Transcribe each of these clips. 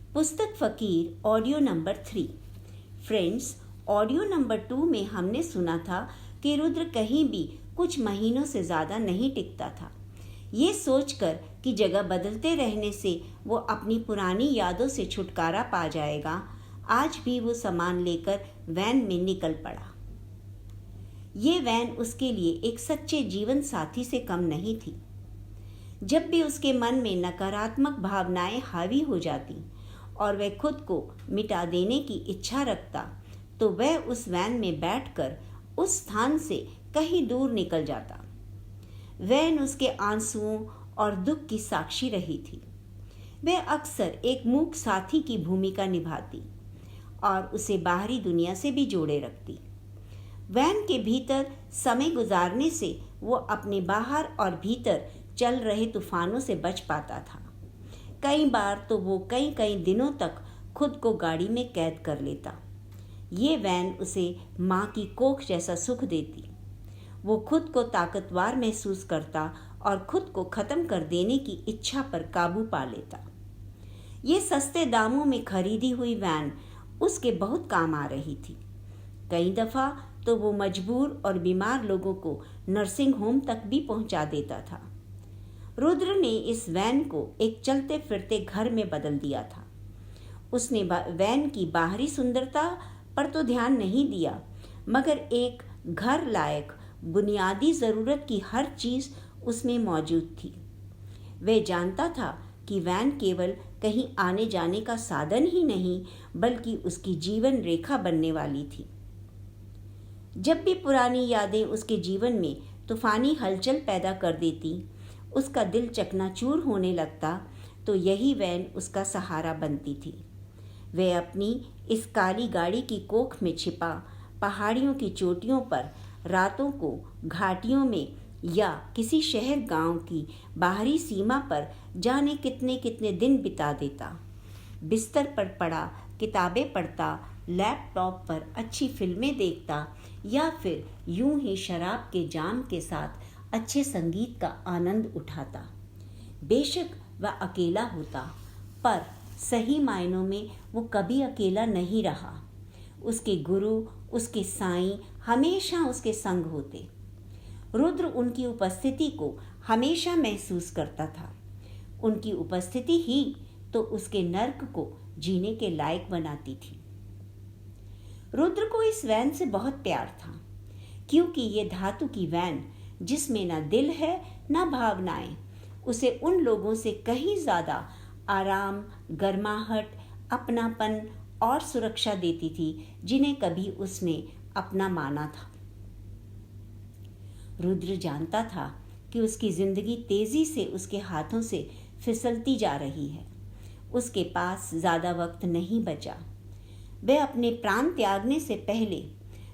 पुस्तक फ़कीर audio number 3। Friends, audio number 2 में हमने सुना था कि रुद्र कहीं भी कुछ महीनों से ज़्यादा नहीं टिकता था। ये सोचकर कि जगह बदलते रहने से वो अपनी पुरानी यादों से छुटकारा पा जाएगा, आज भी वो सामान लेकर वैन में निकल पड़ा। ये वैन उसके लिए एक सच्चे जीवन साथी से कम नहीं थी। जब भी उसके मन में नकारात्मक भावनाएं हावी हो जाती और वह खुद को मिटा देने की इच्छा रखता, तो वह उस वैन में बैठकर उस स्थान से कहीं दूर निकल जाता। वैन उसके आंसुओं और दुख की साक्षी रही थी। वह अक्सर एक मूक साथी की भूमिका निभाती और उसे बाहरी दुनिया से भी जोड़े रखती। वैन के भीतर समय गुजारने से वो अपने बाहर और भीतर चल रहे तूफानों से बच पाता था। कई बार तो वो कई दिनों तक खुद को गाड़ी में कैद कर लेता। ये वैन उसे माँ की कोख जैसा सुख देती। वो खुद को ताकतवर महसूस करता और खुद को ख़त्म कर देने की इच्छा पर काबू पा लेता। ये सस्ते दामों में खरीदी हुई वैन उसके बहुत काम आ रही थी। कई दफ़ा तो वो मजबूर और बीमार लोगों को नर्सिंग होम तक भी पहुंचा देता था। रुद्र ने इस वैन को एक चलते फिरते घर में बदल दिया था। उसने वैन की बाहरी सुंदरता पर तो ध्यान नहीं दिया, मगर एक घर लायक बुनियादी ज़रूरत की हर चीज़ उसमें मौजूद थी। वह जानता था कि वैन केवल कहीं आने जाने का साधन ही नहीं, बल्कि उसकी जीवन रेखा बनने वाली थी। जब भी पुरानी यादें उसके जीवन में तूफानी हलचल पैदा कर देती, उसका दिल चकनाचूर होने लगता, तो यही वैन उसका सहारा बनती थी। वह अपनी इस काली गाड़ी की कोख में छिपा पहाड़ियों की चोटियों पर रातों को घाटियों में या किसी शहर गांव की बाहरी सीमा पर जाने कितने कितने दिन बिता देता। बिस्तर पर पड़ा किताबें पढ़ता, लैपटॉप पर अच्छी फिल्में देखता या फिर यूं ही शराब के जाम के साथ अच्छे संगीत का आनंद उठाता। बेशक वह अकेला होता, पर सही मायनों में वो कभी अकेला नहीं रहा। उसके गुरु, उसके साईं हमेशा उसके संग होते। रुद्र उनकी उपस्थिति को हमेशा महसूस करता था। उनकी उपस्थिति ही तो उसके नर्क को जीने के लायक बनाती थी। रुद्र को इस वैन से बहुत प्यार था, क्योंकि ये धातु की वैन जिसमें ना दिल है ना भावनाएं, उसे उन लोगों से कहीं ज़्यादा आराम, गर्माहट, अपनापन और सुरक्षा देती थी जिन्हें कभी उसने अपना माना था। रुद्र जानता था कि उसकी जिंदगी तेजी से उसके हाथों से फिसलती जा रही है। उसके पास ज़्यादा वक्त नहीं बचा। वह अपने प्राण त्यागने से पहले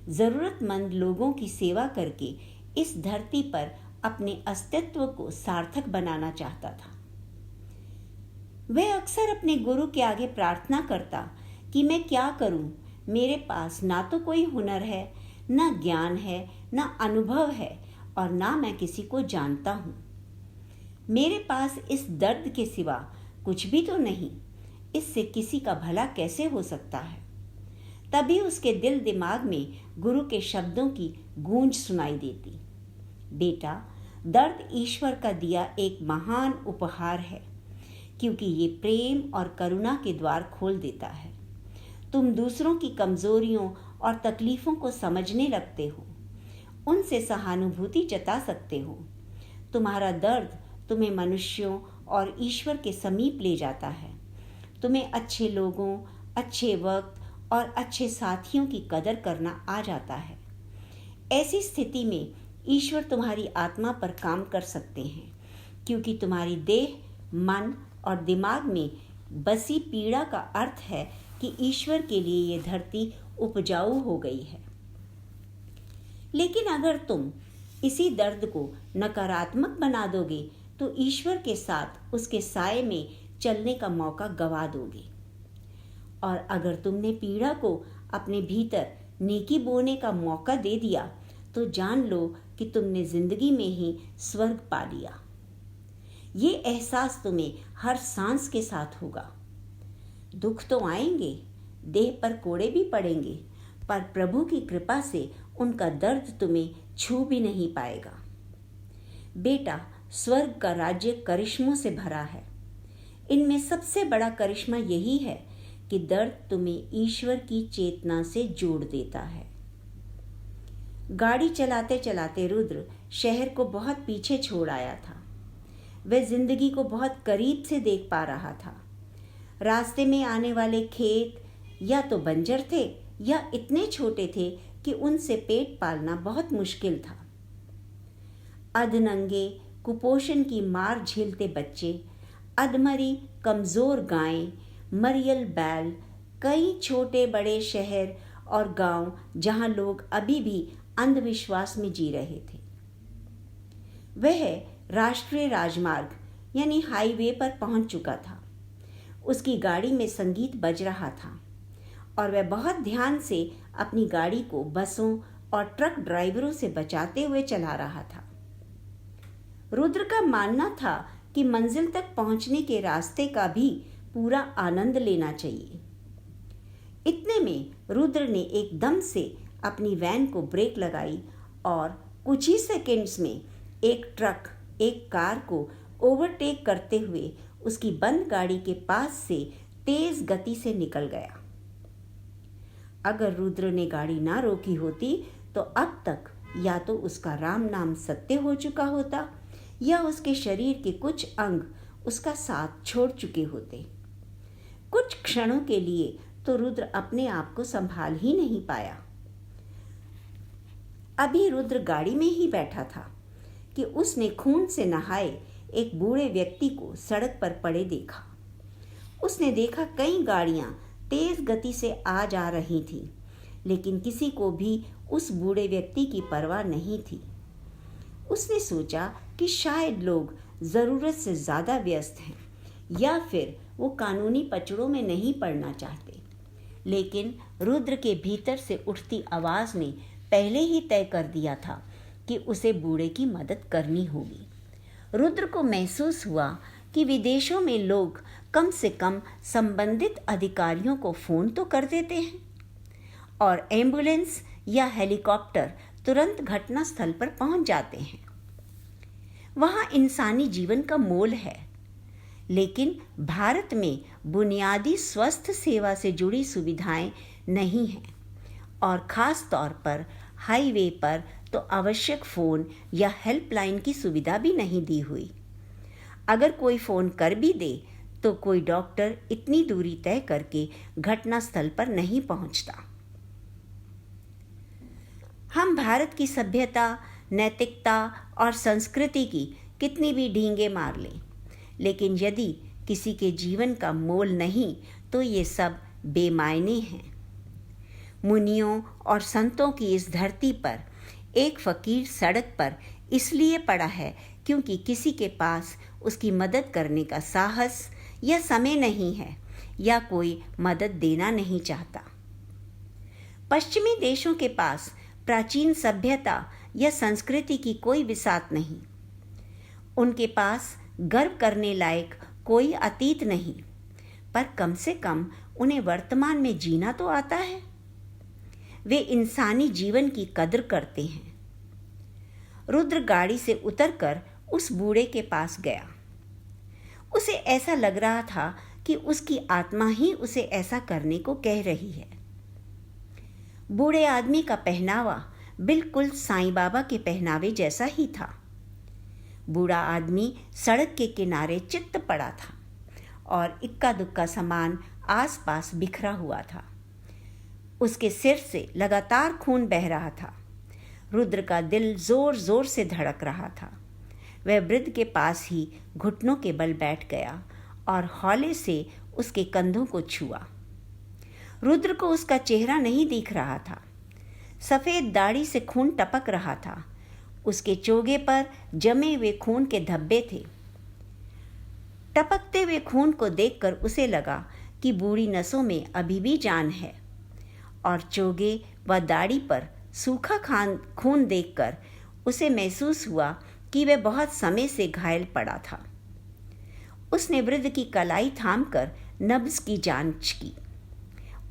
ज़रूरतमंद लोगों की सेवा करके इस धरती पर अपने अस्तित्व को सार्थक बनाना चाहता था। वह अक्सर अपने गुरु के आगे प्रार्थना करता कि मैं क्या करूं, मेरे पास ना तो कोई हुनर है, ना ज्ञान है, ना अनुभव है और ना मैं किसी को जानता हूं। मेरे पास इस दर्द के सिवा कुछ भी तो नहीं। इससे किसी का भला कैसे हो सकता है? तभी उसके दिल दिमाग में गुरु के शब्दों की गूंज सुनाई देती। बेटा, दर्द ईश्वर का दिया एक महान उपहार है, क्योंकि ये प्रेम और करुणा के द्वार खोल देता है। तुम दूसरों की कमजोरियों और तकलीफों को समझने लगते हो, उनसे सहानुभूति जता सकते हो। तुम्हारा दर्द तुम्हें मनुष्यों और ईश्वर के समीप ले जाता है। तुम्हें अच्छे लोगों, अच्छे वक्त और अच्छे साथियों की कदर करना आ जाता है। ऐसी स्थिति में ईश्वर तुम्हारी आत्मा पर काम कर सकते हैं, क्योंकि तुम्हारी देह, मन और दिमाग में बसी पीड़ा का अर्थ है कि ईश्वर के लिए ये धरती उपजाऊ हो गई है। लेकिन अगर तुम इसी दर्द को नकारात्मक बना दोगे, तो ईश्वर के साथ उसके साए में चलने का मौका गवा दोगे। और अगर तुमने पीड़ा को अपने भीतर नेकी बोने का मौका दे दिया, तो जान लो कि तुमने जिंदगी में ही स्वर्ग पा लिया। ये एहसास तुम्हें हर सांस के साथ होगा। दुख तो आएंगे, देह पर कोड़े भी पड़ेंगे, पर प्रभु की कृपा से उनका दर्द तुम्हें छू भी नहीं पाएगा। बेटा, स्वर्ग का राज्य करिश्मों से भरा है। इनमें सबसे बड़ा करिश्मा यही है कि दर्द तुम्हें ईश्वर की चेतना से जोड़ देता है। गाड़ी चलाते चलाते रुद्र शहर को बहुत पीछे छोड़ आया था। वह जिंदगी को बहुत करीब से देख पा रहा था। रास्ते में आने वाले खेत या तो बंजर थे या इतने छोटे थे कि उनसे पेट पालना बहुत मुश्किल था। अधनंगे, कुपोषण की मार झेलते बच्चे, अधमरी कमजोर गायें, मरियल बैल, कई छोटे बड़े शहर और गांव जहां लोग अभी भी अंधविश्वास में जी रहे थे। वह राष्ट्रीय राजमार्ग यानी हाईवे पर पहुंच चुका था। उसकी गाड़ी में संगीत बज रहा था और वह बहुत ध्यान से अपनी गाड़ी को बसों और ट्रक ड्राइवरों से बचाते हुए चला रहा था। रुद्र का मानना था कि मंजिल तक पहुंचने के रास्ते का भी पूरा आनंद लेना चाहिए। इतने में रुद्र ने एकदम से अपनी वैन को ब्रेक लगाई और कुछ ही सेकंड्स में एक ट्रक एक कार को ओवरटेक करते हुए उसकी बंद गाड़ी के पास से तेज गति से निकल गया। अगर रुद्र ने गाड़ी ना रोकी होती तो अब तक या तो उसका राम नाम सत्य हो चुका होता या उसके शरीर के कुछ अंग उसका साथ छोड़ चुके होते। कुछ क्षणों के लिए तो रुद्र अपने आप को संभाल ही नहीं पाया। अभी रुद्र गाड़ी में ही बैठा था कि उसने खून से नहाए एक बूढ़े व्यक्ति को सड़क पर पड़े देखा। उसने देखा कई गाड़ियां तेज गति से आ जा रही थी, लेकिन किसी को भी उस बूढ़े व्यक्ति की परवाह नहीं थी। उसने सोचा कि शायद लोग ज़रूरत से ज़्यादा व्यस्त हैं या फिर वो कानूनी पचड़ों में नहीं पड़ना चाहते। लेकिन रुद्र के भीतर से उठती आवाज़ ने पहले ही तय कर दिया था कि उसे बूढ़े की मदद करनी होगी। रुद्र को महसूस हुआ कि विदेशों में लोग कम से कम संबंधित अधिकारियों को फ़ोन तो कर देते हैं और एम्बुलेंस या हेलीकॉप्टर तुरंत घटनास्थल पर पहुंच जाते हैं। वहाँ इंसानी जीवन का मोल है, लेकिन भारत में बुनियादी स्वास्थ्य सेवा से जुड़ी सुविधाएं नहीं हैं और ख़ास तौर पर हाईवे पर तो आवश्यक फ़ोन या हेल्पलाइन की सुविधा भी नहीं दी हुई। अगर कोई फ़ोन कर भी दे तो कोई डॉक्टर इतनी दूरी तय करके घटनास्थल पर नहीं पहुंचता। हम भारत की सभ्यता, नैतिकता और संस्कृति की कितनी भी ढींगे मार लें, लेकिन यदि किसी के जीवन का मोल नहीं तो ये सब बेमायने हैं। मुनियों और संतों की इस धरती पर एक फकीर सड़क पर इसलिए पड़ा है क्योंकि किसी के पास उसकी मदद करने का साहस या समय नहीं है या कोई मदद देना नहीं चाहता। पश्चिमी देशों के पास प्राचीन सभ्यता या संस्कृति की कोई विसात नहीं। उनके पास गर्व करने लायक कोई अतीत नहीं, पर कम से कम उन्हें वर्तमान में जीना तो आता है। वे इंसानी जीवन की कद्र करते हैं। रुद्र गाड़ी से उतरकर उस बूढ़े के पास गया। उसे ऐसा लग रहा था कि उसकी आत्मा ही उसे ऐसा करने को कह रही है। बूढ़े आदमी का पहनावा बिल्कुल साईं बाबा के पहनावे जैसा ही था। बूढ़ा आदमी सड़क के किनारे चित्त पड़ा था और इक्का दुक्का सामान आसपास बिखरा हुआ था। उसके सिर से लगातार खून बह रहा था। रुद्र का दिल जोर जोर से धड़क रहा था। वह वृद्ध के पास ही घुटनों के बल बैठ गया और हौले से उसके कंधों को छुआ। रुद्र को उसका चेहरा नहीं दिख रहा था। सफ़ेद दाढ़ी से खून टपक रहा था। उसके चोगे पर जमे हुए खून के धब्बे थे। टपकते हुए खून को देखकर उसे लगा कि बूढ़ी नसों में अभी भी जान है और चोगे व दाढ़ी पर सूखा खून देखकर उसे महसूस हुआ कि वह बहुत समय से घायल पड़ा था। उसने वृद्ध की कलाई थामकर नब्ज की जांच की।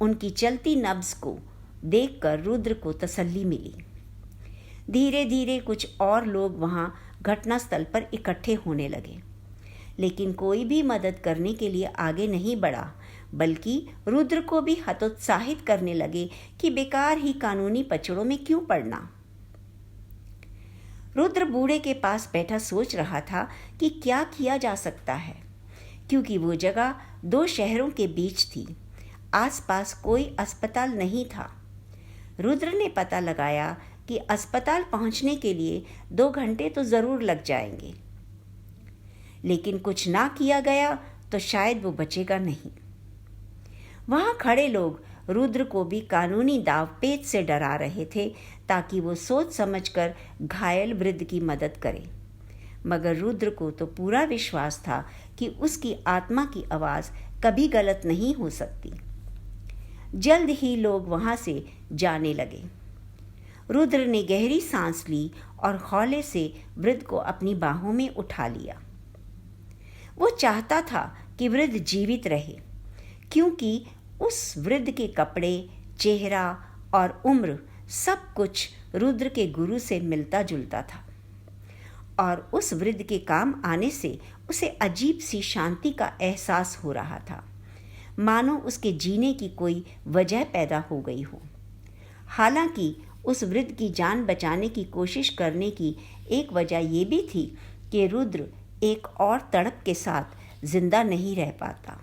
उनकी चलती नब्ज को देखकर रुद्र को तसल्ली मिली। धीरे धीरे कुछ और लोग वहां घटनास्थल पर इकट्ठे होने लगे, लेकिन कोई भी मदद करने के लिए आगे नहीं बढ़ा, बल्कि रुद्र को भी हतोत्साहित करने लगे कि बेकार ही कानूनी पचड़ों में क्यों पड़ना। रुद्र बूढ़े के पास बैठा सोच रहा था कि क्या किया जा सकता है, क्योंकि वो जगह 2 शहरों के बीच थी। आसपास कोई अस्पताल नहीं था। रुद्र ने पता लगाया कि अस्पताल पहुंचने के लिए 2 घंटे तो जरूर लग जाएंगे, लेकिन कुछ ना किया गया तो शायद वो बचेगा नहीं। वहां खड़े लोग रुद्र को भी कानूनी दावपेच से डरा रहे थे, ताकि वो सोच समझकर घायल वृद्ध की मदद करे। मगर रुद्र को तो पूरा विश्वास था कि उसकी आत्मा की आवाज कभी गलत नहीं हो सकती। जल्द ही लोग वहां से जाने लगे। रुद्र ने गहरी सांस ली और हौले से वृद्ध को अपनी बाहों में उठा लिया। वो चाहता था कि वृद्ध जीवित रहे, क्योंकि उस वृद्ध के कपड़े, चेहरा और उम्र सब कुछ रुद्र के गुरु से मिलता जुलता था, और उस वृद्ध के काम आने से उसे अजीब सी शांति का एहसास हो रहा था, मानो उसके जीने की कोई वजह पैदा हो गई हो। हालांकि उस वृद्ध की जान बचाने की कोशिश करने की एक वजह यह भी थी कि रुद्र एक और तड़प के साथ जिंदा नहीं रह पाता।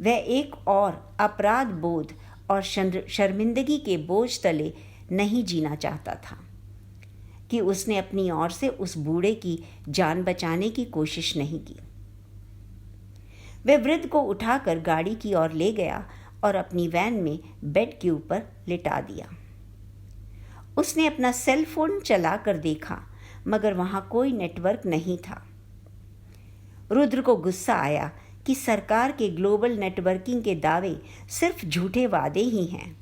वह एक और अपराध बोध और शर्मिंदगी के बोझ तले नहीं जीना चाहता था कि उसने अपनी ओर से उस बूढ़े की जान बचाने की कोशिश नहीं की। वह वृद्ध को उठाकर गाड़ी की ओर ले गया और अपनी वैन में बेड के ऊपर लिटा दिया। उसने अपना सेल फोन चलाकर देखा, मगर वहां कोई नेटवर्क नहीं था। रुद्र को गुस्सा आया कि सरकार के ग्लोबल नेटवर्किंग के दावे सिर्फ झूठे वादे ही हैं।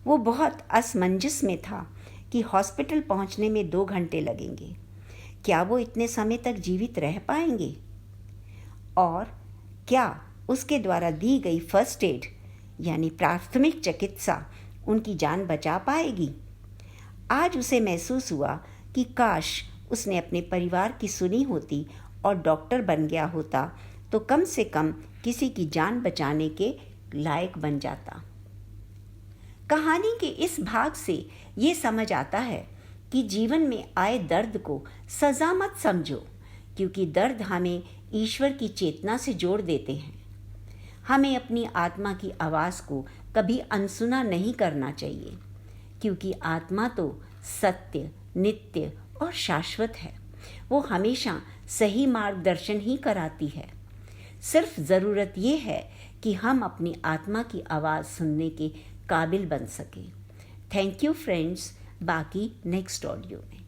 वो बहुत असमंजस में था कि हॉस्पिटल पहुंचने में 2 घंटे लगेंगे। क्या वो इतने समय तक जीवित रह पाएंगे? और क्या उसके द्वारा दी गई फर्स्ट एड यानी प्राथमिक चिकित्सा उनकी जान बचा पाएगी? आज उसे महसूस हुआ कि काश उसने अपने परिवार की सुनी होती और डॉक्टर बन गया होता, तो कम से कम किसी की जान बचाने के लायक बन जाता। कहानी के इस भाग से ये समझ आता है कि जीवन में आए दर्द को सजा मत समझो, क्योंकि दर्द हमें ईश्वर की चेतना से जोड़ देते हैं। हमें अपनी आत्मा की आवाज़ को कभी अनसुना नहीं करना चाहिए, क्योंकि आत्मा तो सत्य, नित्य और शाश्वत है। वो हमेशा सही मार्गदर्शन ही कराती है। सिर्फ ज़रूरत ये है कि हम अपनी आत्मा की आवाज़ सुनने के काबिल बन सकें। थैंक यू फ्रेंड्स, बाकी नेक्स्ट ऑडियो में।